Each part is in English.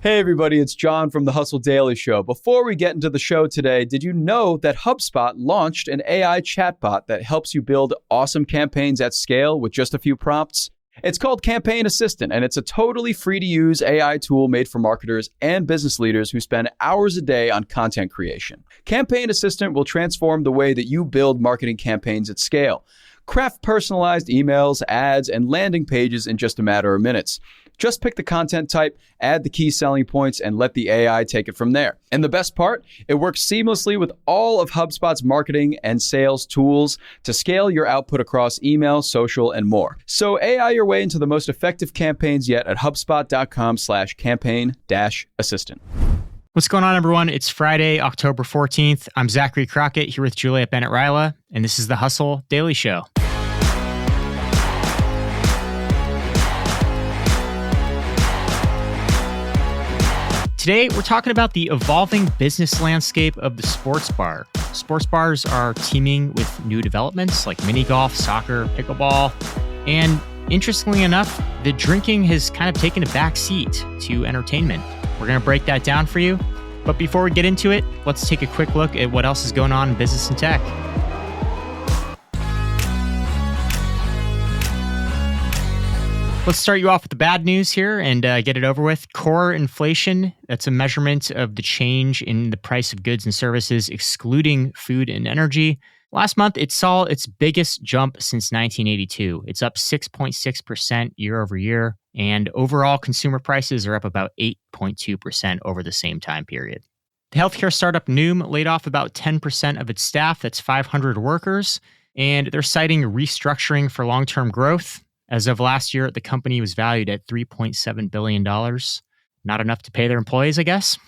Hey everybody, it's John from the Hustle Daily Show. Before we get into the show today, did you know that HubSpot launched an AI chatbot that helps you build awesome campaigns at scale with just a few prompts? It's called Campaign Assistant, and it's a totally free-to-use AI tool made for marketers and business leaders who spend hours a day on content creation. Campaign Assistant will transform the way that you build marketing campaigns at scale. Craft personalized emails, ads, and landing pages in just a matter of minutes. Just pick the content type, add the key selling points, and let the AI take it from there. And the best part, it works seamlessly with all of HubSpot's marketing and sales tools to scale your output across email, social, and more. So AI your way into the most effective campaigns yet at HubSpot.com/campaign-assistant. What's going on, everyone? It's Friday, October 14th. I'm Zachary Crockett here with Juliet, Bennett, Rylah, and this is the Hustle Daily Show. Today, we're talking about the evolving business landscape of the sports bar. Sports bars are teeming with new developments like mini golf, soccer, pickleball, and interestingly enough, the drinking has kind of taken a back seat to entertainment. We're going to break that down for you. But before we get into it, let's take a quick look at what else is going on in business and tech. Let's start you off with the bad news here and get it over with. Core inflation, that's a measurement of the change in the price of goods and services, excluding food and energy. Last month, it saw its biggest jump since 1982. It's up 6.6% year over year, and overall consumer prices are up about 8.2% over the same time period. The healthcare startup Noom laid off about 10% of its staff, that's 500 workers, and they're citing restructuring for long-term growth. As of last year, the company was valued at $3.7 billion. Not enough to pay their employees, I guess.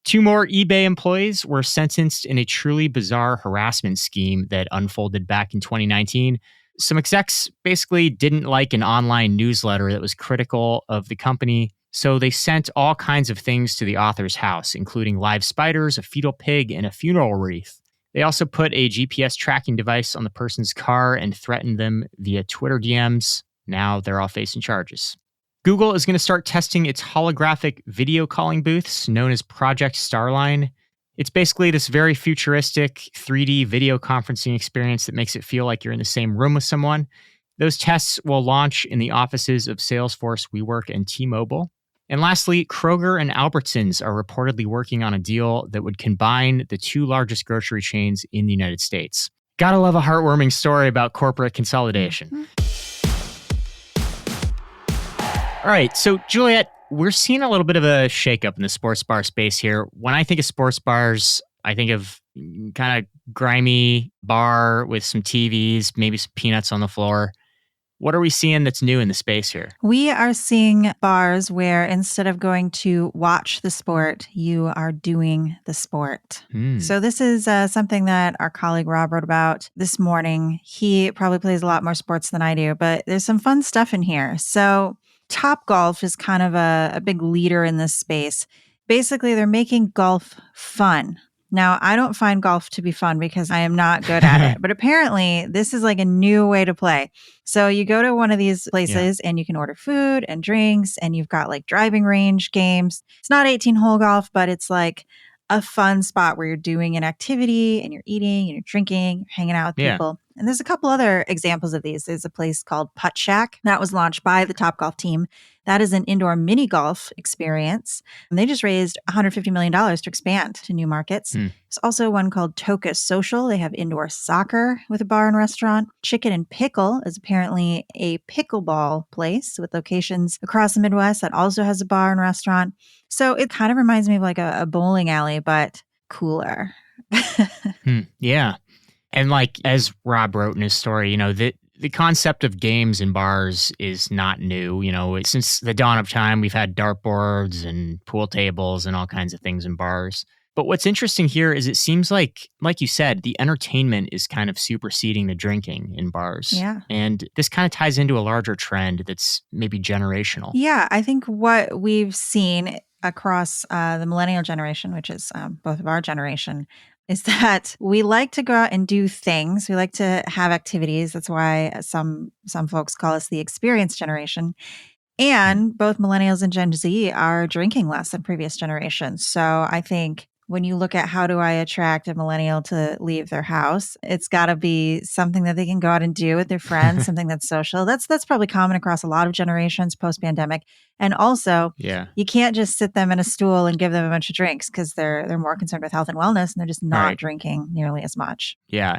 2 more eBay employees were sentenced in a truly bizarre harassment scheme that unfolded back in 2019. Some execs basically didn't like an online newsletter that was critical of the company, so they sent all kinds of things to the author's house, including live spiders, a fetal pig, and a funeral wreath. They also put a GPS tracking device on the person's car and threatened them via Twitter DMs. Now they're all facing charges. Google is going to start testing its holographic video calling booths known as Project Starline. It's basically this very futuristic 3D video conferencing experience that makes it feel like you're in the same room with someone. Those tests will launch in the offices of Salesforce, WeWork, and T-Mobile. And lastly, Kroger and Albertsons are reportedly working on a deal that would combine the 2 largest grocery chains in the United States. Gotta love a heartwarming story about corporate consolidation. All right, so Juliet, we're seeing a little bit of a shakeup in the sports bar space here. When I think of sports bars, I think of kind of grimy bar with some TVs, maybe some peanuts on the floor. What are we seeing that's new in the space here? We are seeing bars where instead of going to watch the sport, you are doing the sport. So this is something that our colleague Rob wrote about this morning. He probably plays a lot more sports than I do, but there's some fun stuff in here. So Topgolf is kind of a big leader in this space. Basically, they're making golf fun. Now, I don't find golf to be fun because I am not good at it, but apparently this is like a new way to play. So you go to one of these places and you can order food and drinks and you've got like driving range games. It's not 18-hole golf, but it's like a fun spot where you're doing an activity and you're eating and you're drinking, you're hanging out with people. And there's a couple other examples of these. There's a place called Putt Shack that was launched by the Topgolf team. That is an indoor mini golf experience. And they just raised $150 million to expand to new markets. There's also one called Toca Social. They have indoor soccer with a bar and restaurant. Chicken and Pickle is apparently a pickleball place with locations across the Midwest that also has a bar and restaurant. So it kind of reminds me of like a bowling alley, but cooler. Yeah. And like, as Rob wrote in his story, you know, the concept of games in bars is not new. You know, since the dawn of time, we've had dartboards and pool tables and all kinds of things in bars. But what's interesting here is it seems like you said, the entertainment is kind of superseding the drinking in bars. Yeah. And this kind of ties into a larger trend that's maybe generational. Yeah, I think what we've seen across the millennial generation, which is both of our generation, is that we like to go out and do things. We like to have activities. That's why some folks call us the experience generation. And both millennials and Gen Z are drinking less than previous generations. So I think when you look at how do I attract a millennial to leave their house, it's got to be something that they can go out and do with their friends, something that's social. That's probably common across a lot of generations post-pandemic. And also, you can't just sit them in a stool and give them a bunch of drinks because they're more concerned with health and wellness, and they're just not drinking nearly as much. Yeah.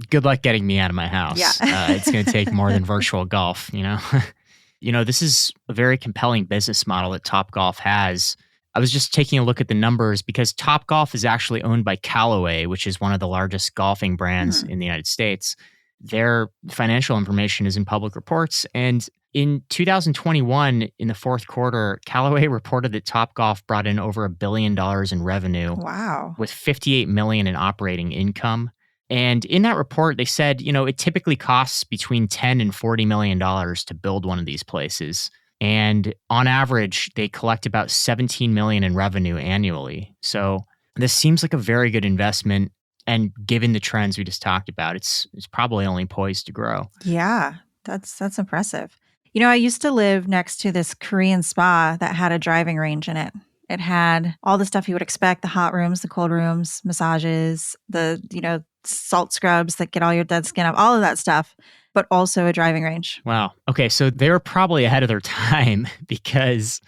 Good luck getting me out of my house. Yeah. It's going to take more than virtual golf, This is a very compelling business model that Topgolf has. I was just taking a look at the numbers because Topgolf is actually owned by Callaway, which is one of the largest golfing brands in the United States. Their financial information is in public reports. And in 2021, in the fourth quarter, Callaway reported that Topgolf brought in over $1 billion in revenue. Wow. With $58 million in operating income. And in that report, they said, it typically costs between $10 and $40 million to build one of these places. And on average, they collect about $17 million in revenue annually. So this seems like a very good investment. And given the trends we just talked about, it's probably only poised to grow. Yeah, that's impressive. I used to live next to this Korean spa that had a driving range in it. It had all the stuff you would expect, the hot rooms, the cold rooms, massages, the, salt scrubs that get all your dead skin up, all of that stuff, but also a driving range. Wow. Okay, so they were probably ahead of their time because,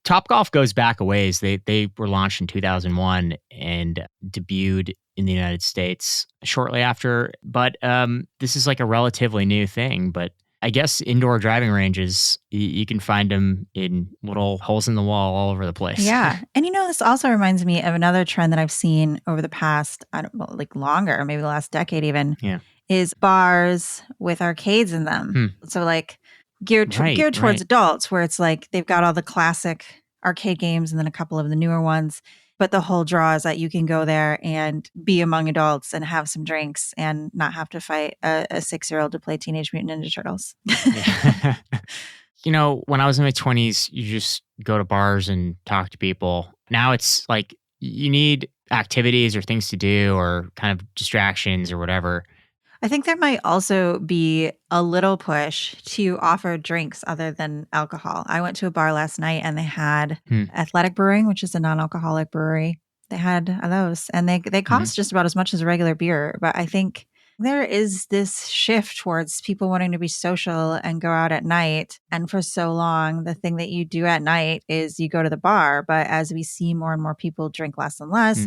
Topgolf goes back a ways. They were launched in 2001 and debuted in the United States shortly after. But this is like a relatively new thing. But I guess indoor driving ranges, you can find them in little holes in the wall all over the place. Yeah. And this also reminds me of another trend that I've seen over the past, longer, maybe the last decade even, is bars with arcades in them. So geared towards adults, where it's like they've got all the classic arcade games and then a couple of the newer ones. But the whole draw is that you can go there and be among adults and have some drinks and not have to fight a 6-year-old to play Teenage Mutant Ninja Turtles. When I was in my 20s, you just go to bars and talk to people. Now it's like you need activities or things to do or kind of distractions or whatever. I think there might also be a little push to offer drinks other than alcohol. I went to a bar last night and they had Athletic Brewing, which is a non-alcoholic brewery. They had those and they cost just about as much as a regular beer. But I think there is this shift towards people wanting to be social and go out at night. And for so long, the thing that you do at night is you go to the bar. But as we see more and more people drink less and less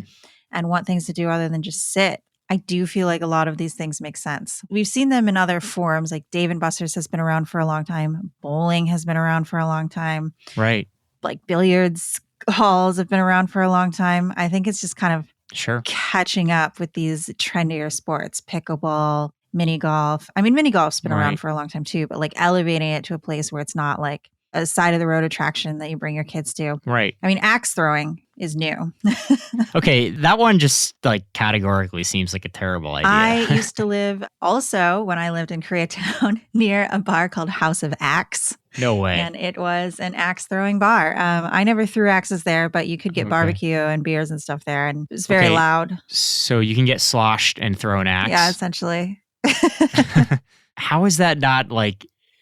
and want things to do other than just sit, I do feel like a lot of these things make sense. We've seen them in other forms, like Dave & Buster's has been around for a long time. Bowling has been around for a long time. Right. Like billiards halls have been around for a long time. I think it's just kind of catching up with these trendier sports, pickleball, mini golf. I mean, mini golf's been around for a long time too, but elevating it to a place where it's not like a side of the road attraction that you bring your kids to. Right. I mean, axe throwing is new. Okay, that one just categorically seems like a terrible idea. I used to live also when I lived in Koreatown near a bar called House of Axe. No way. And it was an axe throwing bar. I never threw axes there, but you could get barbecue and beers and stuff there. And it was very loud. So you can get sloshed and throw an axe? Yeah, essentially. How is that not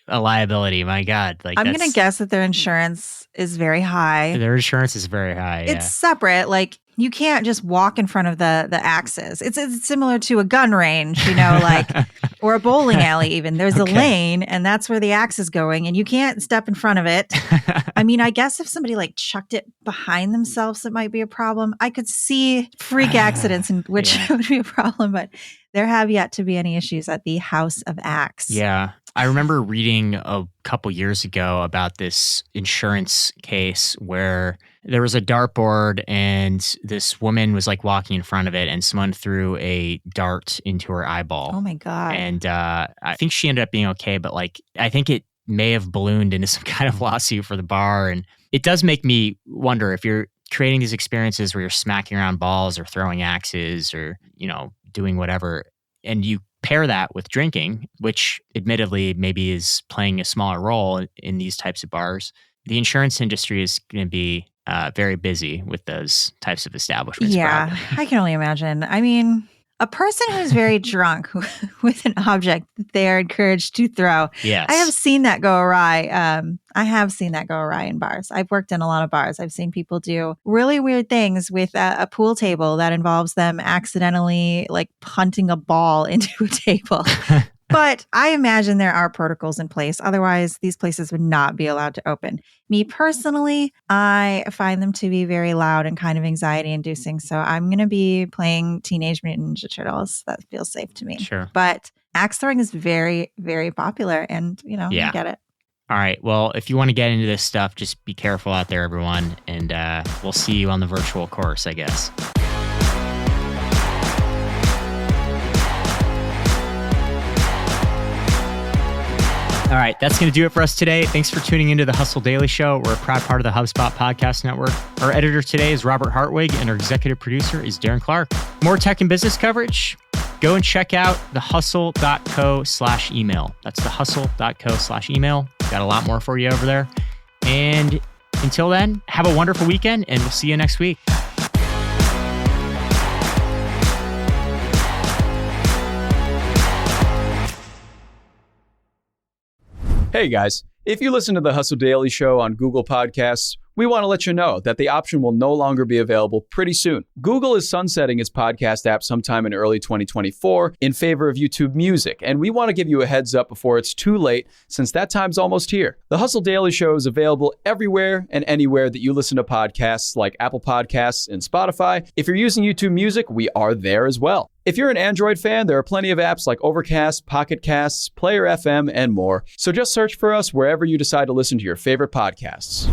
a liability? My God. I'm going to guess that their insurance is very high. Their insurance is very high. It's separate. You can't just walk in front of the axes. It's similar to a gun range, or a bowling alley even. There's a lane and that's where the axe is going and you can't step in front of it. I mean, I guess if somebody chucked it behind themselves, it might be a problem. I could see freak accidents in which it would be a problem, but there have yet to be any issues at the House of Axe. Yeah. I remember reading a couple years ago about this insurance case where there was a dartboard and this woman was walking in front of it and someone threw a dart into her eyeball. Oh my God. And I think she ended up being okay, but I think it may have ballooned into some kind of lawsuit for the bar. And it does make me wonder if you're creating these experiences where you're smacking around balls or throwing axes or, doing whatever, and you pair that with drinking, which admittedly maybe is playing a smaller role in these types of bars, the insurance industry is going to be very busy with those types of establishments. Yeah, probably. I can only imagine. I mean, A person who's very drunk with an object that they are encouraged to throw. Yes. I have seen that go awry. I have seen that go awry in bars. I've worked in a lot of bars. I've seen people do really weird things with a pool table that involves them accidentally like punting a ball into a table. But I imagine there are protocols in place. Otherwise, these places would not be allowed to open. Me personally, I find them to be very loud and kind of anxiety inducing. So I'm going to be playing Teenage Mutant Ninja Turtles. That feels safe to me. Sure. But axe throwing is very, very popular. And, I get it. All right. Well, if you want to get into this stuff, just be careful out there, everyone. And we'll see you on the virtual course, I guess. All right, that's going to do it for us today. Thanks for tuning into the Hustle Daily Show. We're a proud part of the HubSpot Podcast Network. Our editor today is Robert Hartwig, and our executive producer is Darren Clark. More tech and business coverage? Go and check out thehustle.co/email. That's thehustle.co/email. Got a lot more for you over there. And until then, have a wonderful weekend, and we'll see you next week. Hey guys, if you listen to the Hustle Daily Show on Google Podcasts, we want to let you know that the option will no longer be available pretty soon. Google is sunsetting its podcast app sometime in early 2024 in favor of YouTube Music, and we want to give you a heads up before it's too late, since that time's almost here. The Hustle Daily Show is available everywhere and anywhere that you listen to podcasts, like Apple Podcasts and Spotify. If you're using YouTube Music, we are there as well. If you're an Android fan, there are plenty of apps like Overcast, Pocket Casts, Player FM, and more. So just search for us wherever you decide to listen to your favorite podcasts.